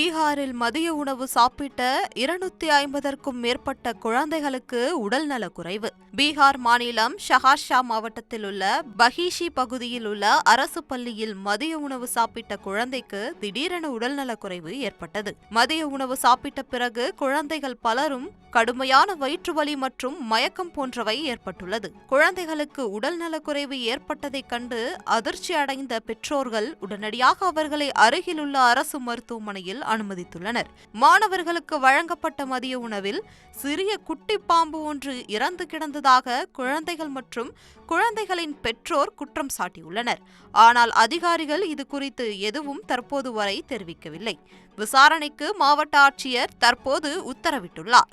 பீகாரில் மதிய உணவு சாப்பிட்ட 250க்கும் மேற்பட்ட குழந்தைகளுக்கு உடல்நலக் குறைவு. பீகார் மாநிலம் ஷஹார்ஷா மாவட்டத்தில் உள்ள பஹீஷி பகுதியில் உள்ள அரசு பள்ளியில் மதிய உணவு சாப்பிட்ட குழந்தைக்கு திடீரென உடல்நலக் குறைவு ஏற்பட்டது. மதிய உணவு சாப்பிட்ட பிறகு குழந்தைகள் பலரும் கடுமையான வயிற்று வலி மற்றும் மயக்கம் போன்றவை ஏற்பட்டுள்ளது. குழந்தைகளுக்கு உடல்நலக் குறைவு ஏற்பட்டதைக் கண்டு அதிர்ச்சி அடைந்த பெற்றோர்கள் உடனடியாக அவர்களை அருகிலுள்ள அரசு மருத்துவமனையில் அனுமதித்துள்ளனர். மாணவர்களுக்கு வழங்கப்பட்ட மதிய உணவில் சிறிய குட்டி பாம்பு ஒன்று இறந்து கிடந்ததாக குழந்தைகள் மற்றும் குழந்தைகளின் பெற்றோர் குற்றம் சாட்டியுள்ளனர். ஆனால் அதிகாரிகள் இது குறித்து எதுவும் தற்போது வரை தெரிவிக்கவில்லை. விசாரணைக்கு மாவட்ட ஆட்சியர் தற்போது உத்தரவிட்டுள்ளார்.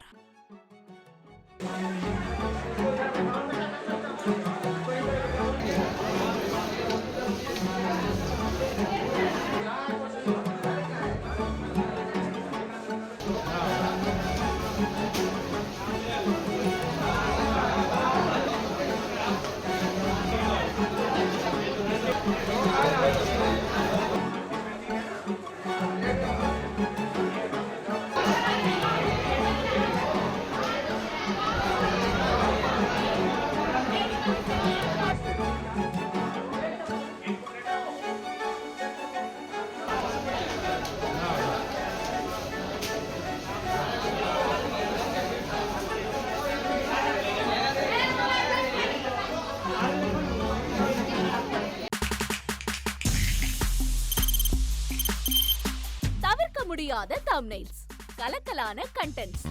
முடியாத தம்ப்நெயில்ஸ், கலக்கலான கண்டென்ட்ஸ்,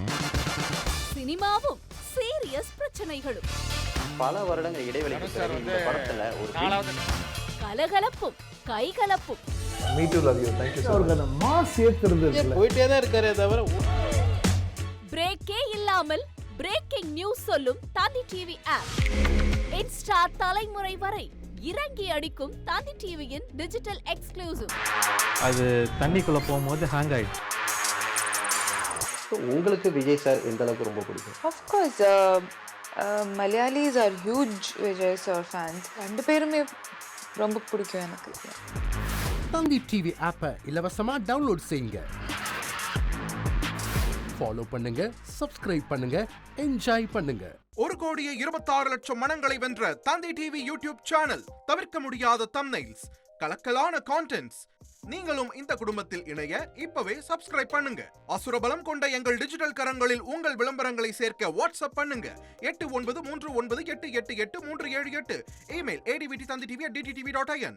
சினிமாவும் சீரியஸ் பிரச்சனைகளும், பல வருடங்கள் இடைவெளிக்கு பிறகு இந்த படத்துல ஒரு கலகலப்பும் கைகலப்பும் போயிட்டே தான் இருக்காரே தவிர பிரேக்கே இல்லாமல் பிரேக்கிங் நியூஸ் சொல்லும் தந்தி டிவி ஆப். இன்ஸ்டா தலைமுறை வரை இறங்கி அடிக்கும் தந்தி டிவியின் டிஜிட்டல் எக்ஸ்க்ளூசிவ். அது தண்ணிக்குள்ள போகும்போது ஹேங் ஆயிடுச்சு. உங்களுக்கு விஜய் சார் எந்த அளவுக்கு ரொம்ப பிடிக்கும்? Of course, Malayalis are huge Vijay sir fans. ரெண்டு பேருமே ரொம்ப பிடிக்கும் எனக்கு. தந்தி டிவி ஆப்பை இலவசமா டவுன்லோட் செய்யுங்க. ஃபாலோ பண்ணுங்க, சப்ஸ்கிரைப் பண்ணுங்க, என்ஜாய் பண்ணுங்க. 1,26,00,000 மனங்களை வென்ற தந்தி டிவி யூடியூப் சேனல். தவிர்க்க முடியாத தம்ப்நெயில்ஸ், கலக்கலான கான்டென்ட்ஸ். நீங்களும் இந்த குடும்பத்தில் இணைய இப்பவே சப்ஸ்கிரைப் பண்ணுங்க. அசுரபலம் கொண்ட எங்கள் டிஜிட்டல் கரங்களில் உங்கள் விளம்பரங்களை சேர்க்க வாட்ஸ்அப் பண்ணுங்க. 893988883778. Email advtthanditv@dttv.in.